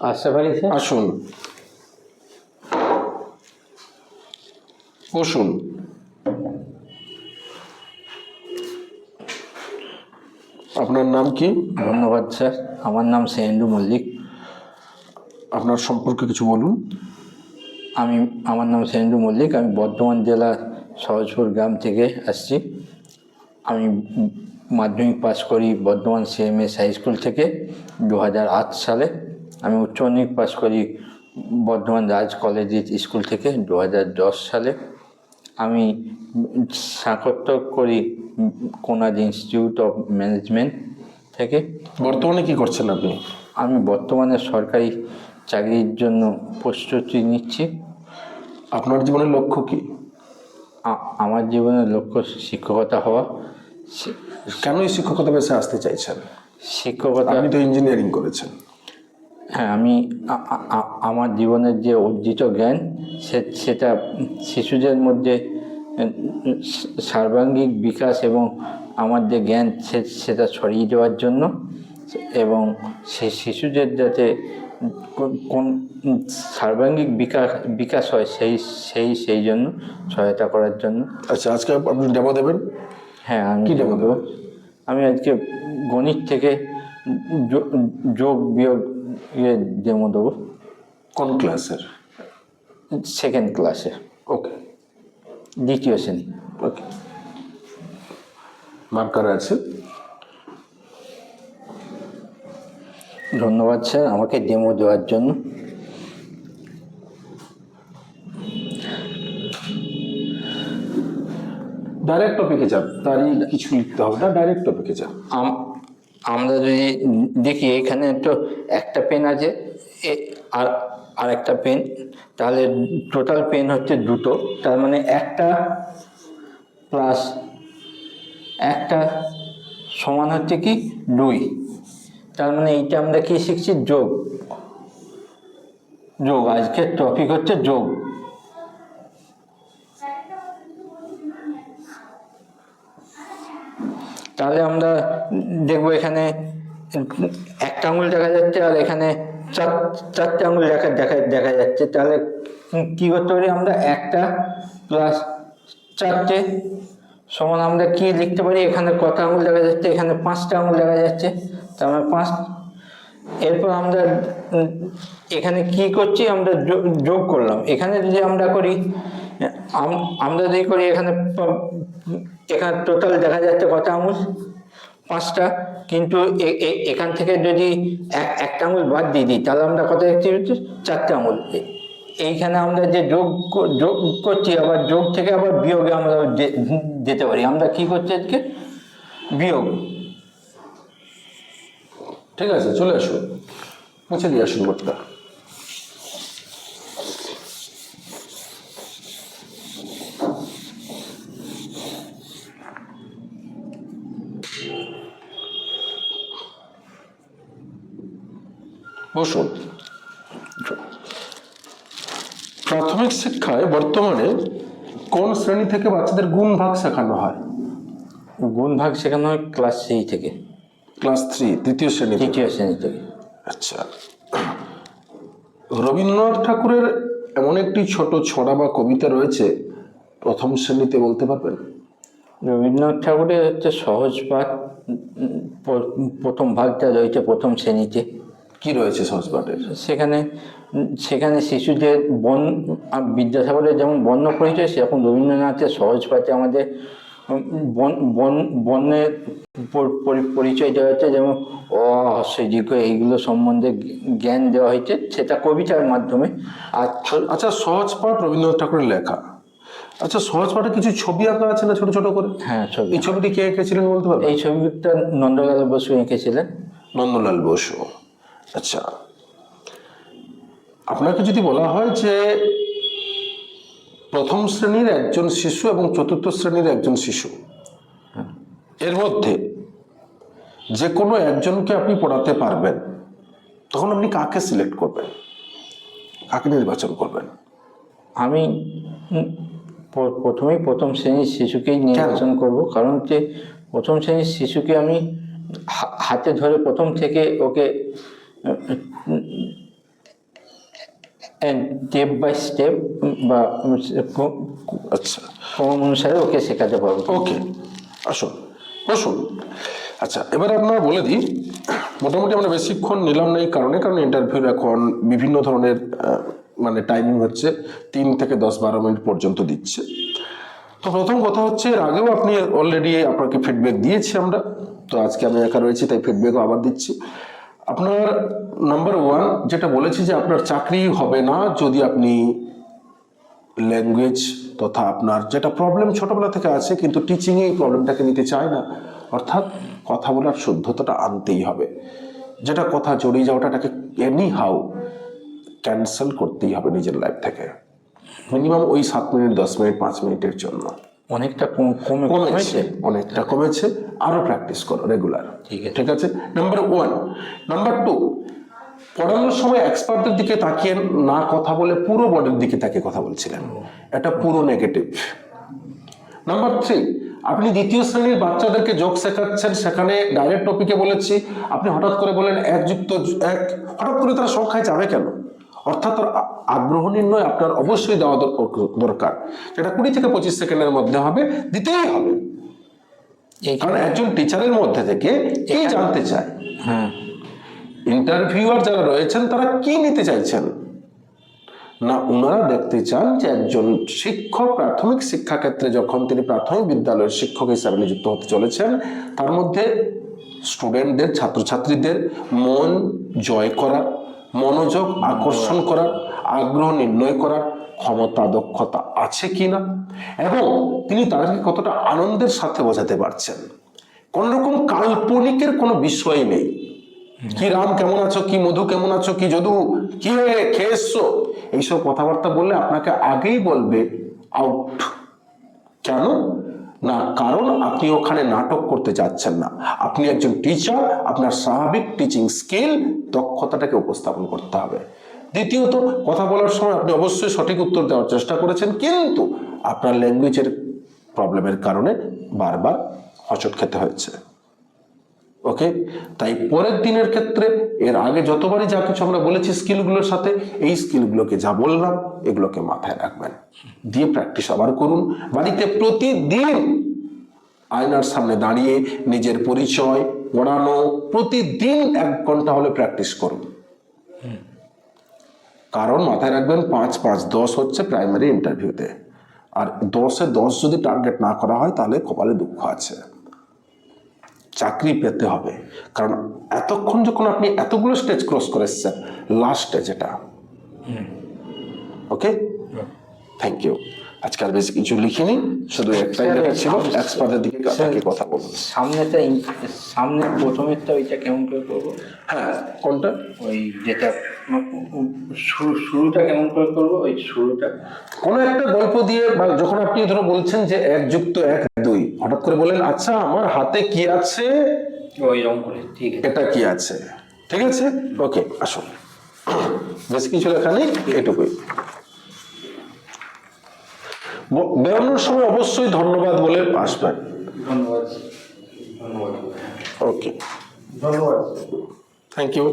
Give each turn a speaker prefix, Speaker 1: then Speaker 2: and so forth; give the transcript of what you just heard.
Speaker 1: আসতে পারি স্যার?
Speaker 2: আসুন, বসুন। আপনার নাম কি?
Speaker 1: ধন্যবাদ স্যার, আমার নাম সেহেন্দু মল্লিক।
Speaker 2: আপনার সম্পর্কে কিছু বলুন।
Speaker 1: আমার নাম সেহেন্দু মল্লিক, আমি বর্ধমান জেলার সহজপুর গ্রাম থেকে আসছি। আমি মাধ্যমিক পাস করি বর্ধমান সিএমএস হাই স্কুল থেকে 2008 সালে। আমি উচ্চ মাধ্যমিক পাস করি বর্ধমান রাজ কলেজ স্কুল থেকে 2010 সালে। আমি স্নাতক করি কোনাজ ইনস্টিটিউট অফ ম্যানেজমেন্ট থেকে।
Speaker 2: বর্তমানে কি করছেন আপনি?
Speaker 1: আমি বর্তমানে সরকারি চাকরির জন্য প্রস্তুতি নিচ্ছি।
Speaker 2: আপনার জীবনের লক্ষ্য কি?
Speaker 1: আমার জীবনের লক্ষ্য শিক্ষকতা হওয়া।
Speaker 2: কেন এই শিক্ষকতা পেশায় আসতে চাইছেন?
Speaker 1: শিক্ষকতা,
Speaker 2: আপনি তো ইঞ্জিনিয়ারিং করেছেন।
Speaker 1: হ্যাঁ, আমি আমার জীবনের যে অর্জিত জ্ঞান সেটা শিশুদের মধ্যে সর্বাঙ্গীন বিকাশ এবং আমার যে জ্ঞান সেটা ছড়িয়ে দেওয়ার জন্য, এবং সেই শিশুদের যাতে কোন সর্বাঙ্গীন বিকাশ হয় সেই জন্য সহায়তা করার জন্য।
Speaker 2: আচ্ছা, আজকে আপনি ডেমো দেবেন?
Speaker 1: হ্যাঁ, আমি
Speaker 2: কি ডেমো দেবো?
Speaker 1: আমি আজকে গণিত থেকে যোগ বিয়োগ ডেমো দেবো।
Speaker 2: কোন ক্লাসের?
Speaker 1: সেকেন্ড ক্লাসে,
Speaker 2: ওকে,
Speaker 1: দ্বিতীয় শ্রেণী।
Speaker 2: ওকে, মার্কার আছে।
Speaker 1: ধন্যবাদ স্যার আমাকে ডেমো দেওয়ার জন্য।
Speaker 2: ডাইরেক্ট টপিকে যান, তারই কিছু লিখতে হবে না, ডাইরেক্ট টপিকে যান।
Speaker 1: আমরা যদি দেখি এখানে তো একটা পেন আছে আর আর একটা পেন, তাহলে টোটাল পেন হচ্ছে দুটো। তার মানে একটা প্লাস একটা সমান হচ্ছে কি 2। তার মানে এইটা আমরা কি শিখছি? যোগ। যোগ, আজকের টপিক হচ্ছে যোগ। তাহলে আমরা দেখবো এখানে একটা আঙুল দেখা যাচ্ছে আর এখানে চারটে আঙুল দেখা যাচ্ছে। তাহলে কি করতে পারি আমরা? একটা প্লাস চারটে সমান আমরা কি লিখতে পারি? এখানে কত আঙুল দেখা যাচ্ছে? এখানে 5টা আঙুল দেখা যাচ্ছে, তার মানে 5। এরপর আমরা এখানে কি করছি? আমরা যোগ করলাম। এখানে যদি আমরা করি, আমরা যদি করি এখানে টোটাল দেখা যাচ্ছে কত আঙুল? 5টা। কিন্তু এখান থেকে যদি একটা আঙুল বাদ দিয়ে দিই তাহলে আমরা কত দেখতে পাচ্ছি? 4টে আঙুল। এইখানে আমরা যে যোগ করছি, আবার যোগ থেকে আবার বিয়োগে আমরা যেতে পারি। আমরা কি করছি আজকে? বিয়োগ।
Speaker 2: ঠিক আছে, চলে আসুন, মুছে দিয়ে আসুন বোর্ডটা। বসুন। প্রাথমিক শিক্ষায় বর্তমানে কোন শ্রেণী থেকে বাচ্চাদের গুণ ভাগ শেখানো হয়?
Speaker 1: গুণ ভাগ শেখানো হয় ক্লাস 3 থেকে।
Speaker 2: ক্লাস 3, তৃতীয় শ্রেণী থেকে।
Speaker 1: তৃতীয় শ্রেণী থেকে।
Speaker 2: আচ্ছা, রবীন্দ্রনাথ ঠাকুরের এমন একটি ছোট ছড়া বা কবিতা রয়েছে, প্রথম শ্রেণীতে বলতে পারবেন?
Speaker 1: রবীন্দ্রনাথ ঠাকুরের হচ্ছে সহজ পাঠ, প্রথম ভাগটা রয়েছে প্রথম শ্রেণীতে।
Speaker 2: কি রয়েছে সহজ পাঠের?
Speaker 1: সেখানে শিশুদের বিদ্যাসাগরের যেমন বর্ণ পরিচয়, সেরকম রবীন্দ্রনাথের সহজ পাঠে আমাদের বর্ণের পরিচয় দেওয়া হচ্ছে। যেমন অ, হ্রস্ব, দীর্ঘ, এইগুলো সম্বন্ধে জ্ঞান দেওয়া হয়েছে, সেটা কবিতার মাধ্যমে। আর
Speaker 2: আচ্ছা, সহজ পাঠ রবীন্দ্রনাথ ঠাকুরের লেখা। আচ্ছা, সহজ পাঠে কিছু ছবি আঁকা আছে না, ছোট ছোট করে?
Speaker 1: হ্যাঁ, ছবি।
Speaker 2: এই ছবিটি কে এঁকেছিলেন বলতে পারবেন?
Speaker 1: এই ছবিটা নন্দলাল বসু এঁকেছিলেন।
Speaker 2: নন্দলাল বসু। আচ্ছা, আপনাকে যদি বলা হয় যে প্রথম শ্রেণীর একজন শিশু এবং চতুর্থ শ্রেণীর একজন শিশু, এর মধ্যে যে কোনো একজনকে আপনি পড়াতে পারবেন, তখন আপনি কাকে সিলেক্ট করবেন, কাকে নির্বাচন করবেন?
Speaker 1: আমি প্রথমেই প্রথম শ্রেণীর শিশুকেই নির্বাচন করব। কারণ হচ্ছে প্রথম শ্রেণীর শিশুকে আমি হাতে ধরে প্রথম থেকে ওকে স্টেপ বাই স্টেপ বা
Speaker 2: আচ্ছা,
Speaker 1: ক্রম অনুসারে ওকে শেখাতে পারবো।
Speaker 2: ওকে, আসুন বসুন। আচ্ছা, এবার আপনারা বলে দিই, মোটামুটি আমরা বেশিক্ষণ নিলাম না এই কারণে, কারণ ইন্টারভিউর এখন বিভিন্ন ধরনের মানে টাইমিং হচ্ছে 3 থেকে 10-12 মিনিট পর্যন্ত দিচ্ছে। তো প্রথম কথা হচ্ছে, এর আগেও আপনি অলরেডি আপনাকে ফিডব্যাক দিয়েছি আমরা, তো আজকে আমি একা রয়েছি তাই ফিডব্যাকও আবার দিচ্ছি। আপনার নাম্বার 1 যেটা বলেছি যে আপনার চাকরি হবে না যদি আপনি ল্যাঙ্গুয়েজ তথা আপনার যেটা প্রবলেম ছোটবেলা থেকে আছে কিন্তু টিচিংয়ে এই প্রবলেমটাকে নিতে চায় না, অর্থাৎ কথা বলার শুদ্ধতাটা আনতেই হবে। যেটা কথা জড়িয়ে যাওয়াটাকে এনি হাউ ক্যান্সেল করতেই হবে নিজের লাইফ থেকে, মিনিমাম ওই 7 মিনিট 10 মিনিট 5 মিনিটের জন্য।
Speaker 1: অনেকটা কমেছে।
Speaker 2: অনেকটা কমেছে, আরো প্র্যাকটিস করো রেগুলার।
Speaker 1: ঠিক আছে।
Speaker 2: ঠিক আছে, নাম্বার 1। নাম্বার 2, পড়ানোর সময় এক্সপার্টদের দিকে তাকিয়ে না কথা বলে পুরো বডির দিকে তাকিয়ে কথা বলছিলেন, এটা পুরো নেগেটিভ। নাম্বার 3, আপনি দ্বিতীয় শ্রেণীর বাচ্চাদেরকে যোগ শেখাচ্ছেন, সেখানে ডাইরেক্ট টপিকে বলেছি, আপনি হঠাৎ করে বলেন 1+1, হঠাৎ করে তারা সংখ্যায় যাবে কেন? অর্থাৎ তার আগ্রহ নির্ণয় আপনার অবশ্যই দেওয়া দরকার, যেটা 20 থেকে 25 সেকেন্ডের মধ্যে হবে, দিতেই হবে। কারণ একজন টিচারের মধ্যে থেকে কি জানতে চায়,
Speaker 1: হ্যাঁ,
Speaker 2: ইন্টারভিউয়ার যারা রয়েছেন তারা কি নিতে চাইছেন না, ওনারা দেখতে চান যে একজন শিক্ষক প্রাথমিক শিক্ষা ক্ষেত্রে যখন তিনি প্রাথমিক বিদ্যালয়ের শিক্ষক হিসাবে নিযুক্ত হতে চলেছেন, তার মধ্যে স্টুডেন্টদের ছাত্রছাত্রীদের মন জয় করার, মনোযোগ আকর্ষণ করার, আগ্রহ নির্ণয় করার ক্ষমতা দক্ষতা আছে কিনা, এবং তিনি তাদেরকে কতটা আনন্দের সাথে বোঝাতে পারছেন। কোন রকম কাল্পনিকের কোনো বিষয় নেই, কি রাম কেমন আছো, কি মধু কেমন আছো, কি যদু কি হয়ে খেয়ে এসছো, এইসব কথাবার্তা বললে আপনাকে আগেই বলবে আউট। কেন না, কারণ আপনি ওখানে নাটক করতে যাচ্ছেন না, আপনি একজন টিচার, আপনার স্বাভাবিক টিচিং স্কিল দক্ষতাটাকে উপস্থাপন করতে হবে। দ্বিতীয়ত, কথা বলার সময় আপনি অবশ্যই সঠিক উত্তর দেওয়ার চেষ্টা করেছেন, কিন্তু আপনার ল্যাঙ্গুয়েজের প্রবলেমের কারণে বারবার হোঁচট খেতে হয়েছে। ওকে, তাই পরের দিনের ক্ষেত্রে এর আগে যতবারই যা কিছু আমরা বলেছি স্কিলগুলোর সাথে, এই স্কিলগুলোকে যা বললাম এগুলোকে মাথায় রাখবেন, দিয়ে প্র্যাকটিস আবার করুন। বাড়িতে প্রতিদিন আয়নার সামনে দাঁড়িয়ে নিজের পরিচয় পড়ানো, প্রতিদিন 1 ঘন্টা হলে প্র্যাকটিস করুন। কারণ মাথায় রাখবেন 5-5-10 হচ্ছে প্রাইমারি ইন্টারভিউতে, আর 10-এ 10 যদি টার্গেট না করা হয় তাহলে কপালে দুঃখ আছে। চাকরি পেতে হবে, কারণ এতক্ষণ যখন আপনি এতগুলো স্টেজ ক্রস করে এসেছেন, লাস্ট স্টেজ এটা। ওকে, থ্যাংক ইউ। আজকে আর বেশি কিছু লিখিনি, শুধু একটাই লেখা ছিল, এক্সপার্টের দিকে কথা বলবো।
Speaker 1: সামনে প্রথমেরটা ওইটা কেমন করে করবো?
Speaker 2: হ্যাঁ, কোনটা?
Speaker 1: ওই যেটা শুরুটা কেমন করে করবো? ওই শুরুটা
Speaker 2: কোনো একটা গল্প দিয়ে, বা যখন আপনি ধরো বলছেন যে 1+1=2, হঠাৎ করে বলেন আচ্ছা আমার হাতে কি আছে,
Speaker 1: ওইরকম করে। ঠিক আছে,
Speaker 2: এটা কি আছে, ঠিক আছে। ওকে, আসুন, বেশি কিছু লেখা নেই, এটুকুই। বেরোনোর সময় অবশ্যই ধন্যবাদ বলে আসবেন।
Speaker 1: ধন্যবাদ। ধন্যবাদ।
Speaker 2: ওকে,
Speaker 1: ধন্যবাদ।
Speaker 2: Thank you.